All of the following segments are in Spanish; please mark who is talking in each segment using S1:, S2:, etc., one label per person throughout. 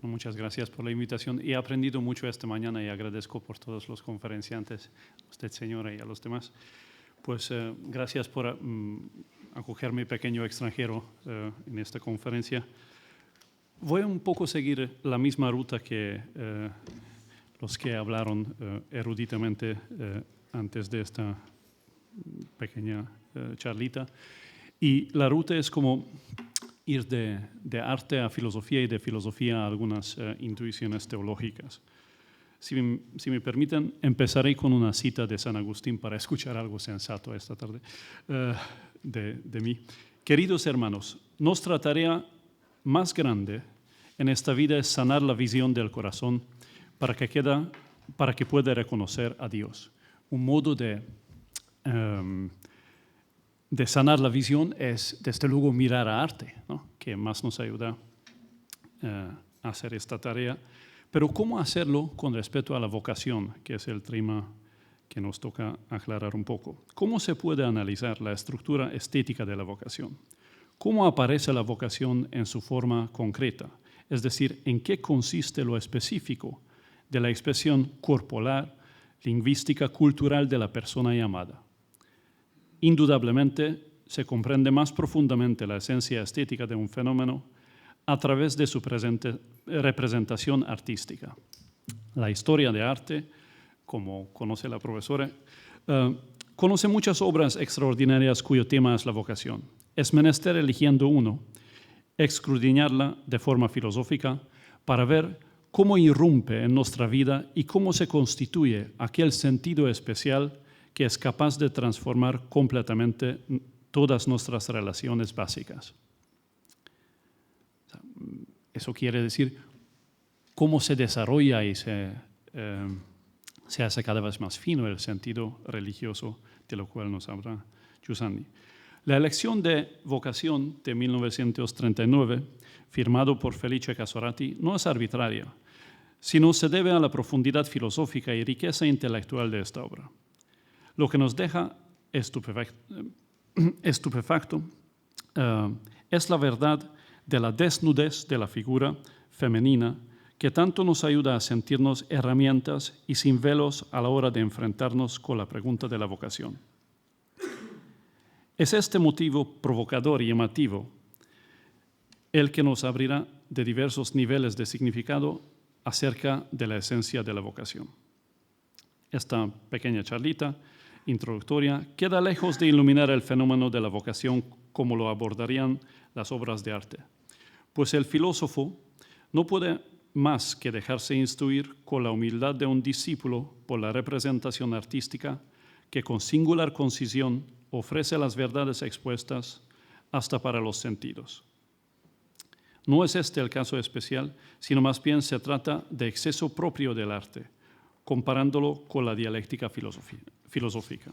S1: Muchas gracias por la invitación. He aprendido mucho esta mañana y agradezco por todos los conferenciantes, a usted, señora, y a los demás. Pues gracias por acoger mi pequeño extranjero en esta conferencia. Voy a un poco seguir la misma ruta que los que hablaron eruditamente antes de esta pequeña charlita. Y la ruta es como ir de arte a filosofía y de filosofía a algunas intuiciones teológicas. Si me permiten, empezaré con una cita de San Agustín para escuchar algo sensato esta tarde de mí. Queridos hermanos, nuestra tarea más grande en esta vida es sanar la visión del corazón para que pueda reconocer a Dios. Un modo de sanar la visión es, desde luego, mirar a arte, ¿no? Que más nos ayuda a hacer esta tarea. Pero ¿cómo hacerlo con respecto a la vocación, que es el tema que nos toca aclarar un poco? ¿Cómo se puede analizar la estructura estética de la vocación? ¿Cómo aparece la vocación en su forma concreta? Es decir, ¿en qué consiste lo específico de la expresión corporal, lingüística, cultural de la persona llamada? Indudablemente, se comprende más profundamente la esencia estética de un fenómeno a través de su representación artística. La historia de arte, como conoce la profesora, conoce muchas obras extraordinarias cuyo tema es la vocación. Es menester, eligiendo uno, escudriñarla de forma filosófica para ver cómo irrumpe en nuestra vida y cómo se constituye aquel sentido especial que es capaz de transformar completamente todas nuestras relaciones básicas. Eso quiere decir cómo se desarrolla y se hace cada vez más fino el sentido religioso de lo cual nos habla Giussani. La elección de vocación de 1939, firmado por Felice Casorati, no es arbitraria, sino se debe a la profundidad filosófica y riqueza intelectual de esta obra. Lo que nos deja estupefacto es la verdad de la desnudez de la figura femenina que tanto nos ayuda a sentirnos herramientas y sin velos a la hora de enfrentarnos con la pregunta de la vocación. Es este motivo provocador y llamativo el que nos abrirá de diversos niveles de significado acerca de la esencia de la vocación. Esta pequeña charlita introductoria queda lejos de iluminar el fenómeno de la vocación como lo abordarían las obras de arte, pues el filósofo no puede más que dejarse instruir con la humildad de un discípulo por la representación artística que con singular concisión ofrece las verdades expuestas hasta para los sentidos. No es este el caso especial, sino más bien se trata de exceso propio del arte, comparándolo con la dialéctica filosófica.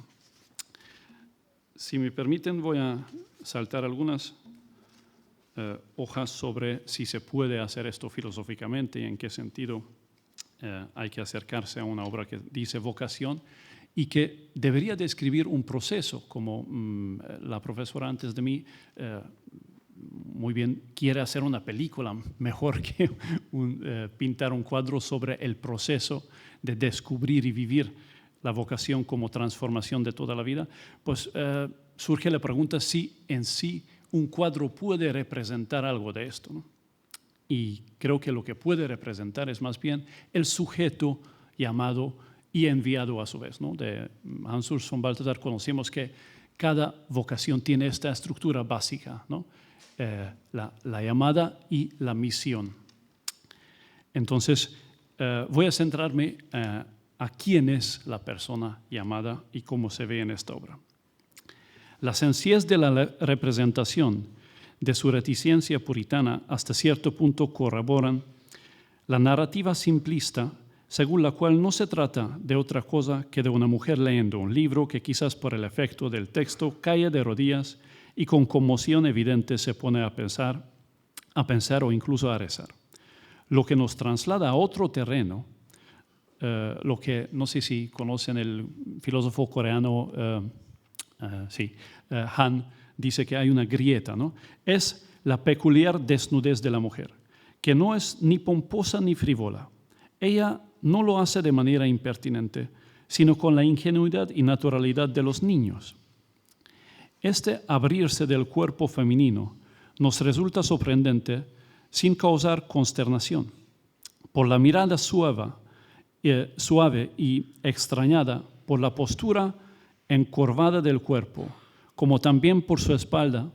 S1: Si me permiten, voy a saltar algunas hojas sobre si se puede hacer esto filosóficamente y en qué sentido hay que acercarse a una obra que dice vocación y que debería describir un proceso, como la profesora antes de mí muy bien quiere hacer una película, mejor que pintar un cuadro sobre el proceso de descubrir y vivir la vocación como transformación de toda la vida, pues surge la pregunta si en sí un cuadro puede representar algo de esto, ¿no? Y creo que lo que puede representar es más bien el sujeto llamado y enviado a su vez, ¿no? De Hans Urs von Balthasar conocemos que cada vocación tiene esta estructura básica, ¿no? La llamada y la misión. Entonces, voy a centrarme a quién es la persona llamada y cómo se ve en esta obra. La sencillez de la representación de su reticencia puritana hasta cierto punto corroboran la narrativa simplista según la cual no se trata de otra cosa que de una mujer leyendo un libro que quizás por el efecto del texto cae de rodillas y con conmoción evidente se pone a pensar o incluso a rezar. Lo que nos traslada a otro terreno, lo que no sé si conocen el filósofo coreano Han, dice que hay una grieta, ¿no? Es la peculiar desnudez de la mujer, que no es ni pomposa ni frívola. Ella no lo hace de manera impertinente, sino con la ingenuidad y naturalidad de los niños. Este abrirse del cuerpo femenino nos resulta sorprendente sin causar consternación. Por la mirada suave y extrañada, por la postura encorvada del cuerpo, como también por su espalda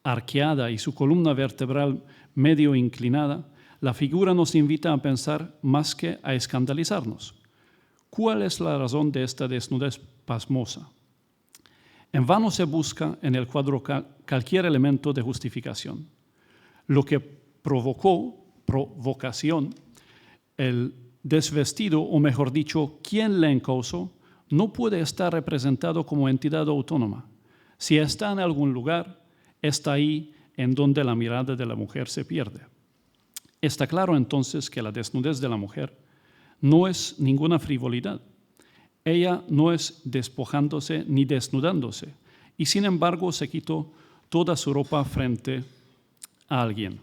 S1: arqueada y su columna vertebral medio inclinada, la figura nos invita a pensar más que a escandalizarnos. ¿Cuál es la razón de esta desnudez pasmosa? En vano se busca en el cuadro cualquier elemento de justificación. Lo que provocación, el desvestido, o mejor dicho, quien le encausó, no puede estar representado como entidad autónoma. Si está en algún lugar, está ahí en donde la mirada de la mujer se pierde. Está claro entonces que la desnudez de la mujer no es ninguna frivolidad. Ella no es despojándose ni desnudándose, y sin embargo se quitó toda su ropa frente a alguien.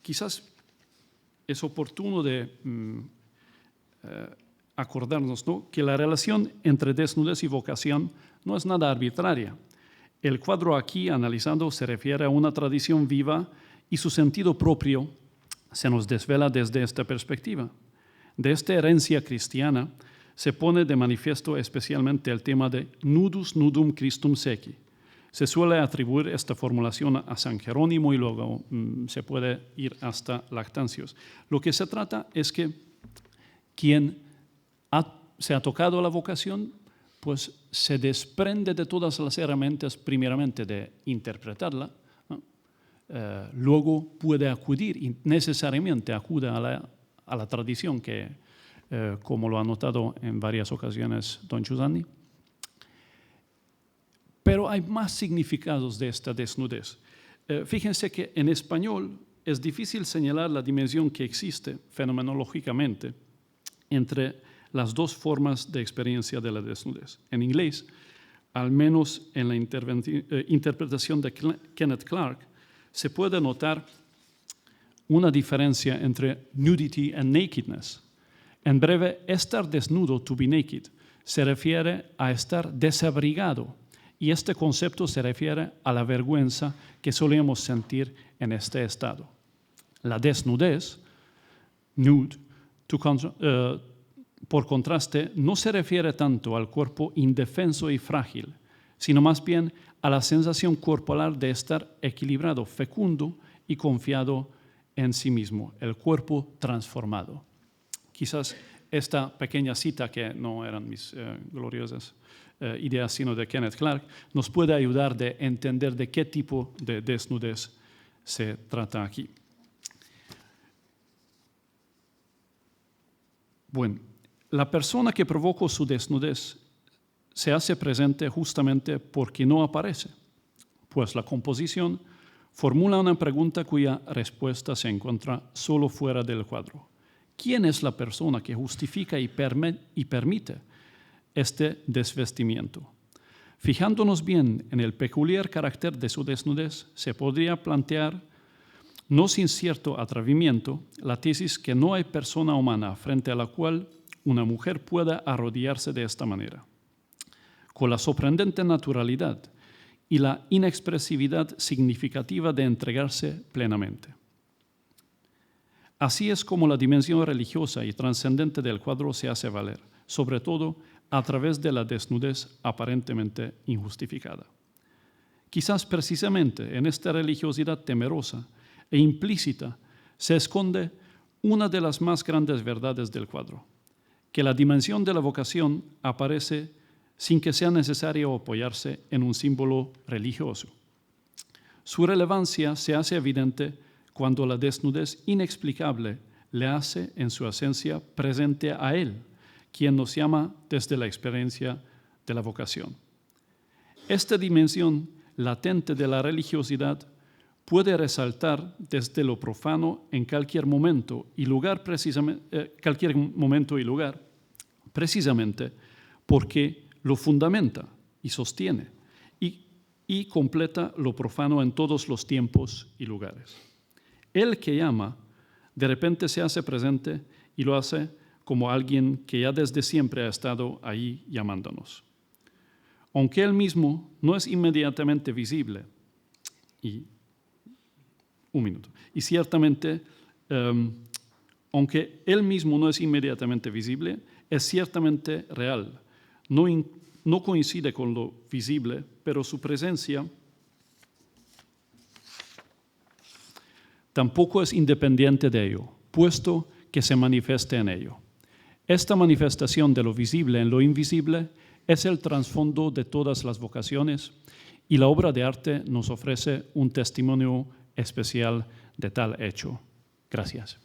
S1: Quizás es oportuno de acordarnos, ¿no?, que la relación entre desnudez y vocación no es nada arbitraria. El cuadro aquí analizando se refiere a una tradición viva y su sentido propio se nos desvela desde esta perspectiva. De esta herencia cristiana se pone de manifiesto especialmente el tema de nudus nudum Christum seci. Se suele atribuir esta formulación a San Jerónimo y luego se puede ir hasta Lactantius. Lo que se trata es que quien se ha tocado la vocación, pues se desprende de todas las herramientas, primeramente de interpretarla, ¿no? Luego puede acudir y necesariamente acude a la tradición que, como lo ha notado en varias ocasiones don Giusanni. Pero hay más significados de esta desnudez. Fíjense que en español es difícil señalar la dimensión que existe fenomenológicamente entre las dos formas de experiencia de la desnudez. En inglés, al menos en la interpretación de Kenneth Clark, se puede notar una diferencia entre nudity and nakedness. En breve, estar desnudo, to be naked, se refiere a estar desabrigado, y este concepto se refiere a la vergüenza que solemos sentir en este estado. La desnudez, nude, por contraste, no se refiere tanto al cuerpo indefenso y frágil, sino más bien a la sensación corporal de estar equilibrado, fecundo y confiado en sí mismo, el cuerpo transformado. Quizás esta pequeña cita, que no eran mis gloriosas ideas, sino de Kenneth Clark, nos puede ayudar de entender de qué tipo de desnudez se trata aquí. Bueno, la persona que provocó su desnudez se hace presente justamente porque no aparece, pues la composición formula una pregunta cuya respuesta se encuentra solo fuera del cuadro. ¿Quién es la persona que justifica y permite este desvestimiento? Fijándonos bien en el peculiar carácter de su desnudez, se podría plantear, no sin cierto atrevimiento, la tesis que no hay persona humana frente a la cual una mujer pueda arrodillarse de esta manera. Con la sorprendente naturalidad y la inexpresividad significativa de entregarse plenamente. Así es como la dimensión religiosa y trascendente del cuadro se hace valer, sobre todo a través de la desnudez aparentemente injustificada. Quizás precisamente en esta religiosidad temerosa e implícita se esconde una de las más grandes verdades del cuadro, que la dimensión de la vocación aparece sin que sea necesario apoyarse en un símbolo religioso. Su relevancia se hace evidente cuando la desnudez inexplicable le hace en su esencia presente a él, quien nos llama desde la experiencia de la vocación. Esta dimensión latente de la religiosidad puede resaltar desde lo profano en cualquier momento y lugar, precisamente porque lo fundamenta y sostiene y completa lo profano en todos los tiempos y lugares. El que llama, de repente se hace presente y lo hace como alguien que ya desde siempre ha estado ahí llamándonos. Aunque Él mismo no es inmediatamente visible, y ciertamente, aunque Él mismo no es inmediatamente visible, es ciertamente real. No coincide con lo visible, pero su presencia tampoco es independiente de ello, puesto que se manifieste en ello. Esta manifestación de lo visible en lo invisible es el trasfondo de todas las vocaciones y la obra de arte nos ofrece un testimonio especial de tal hecho. Gracias.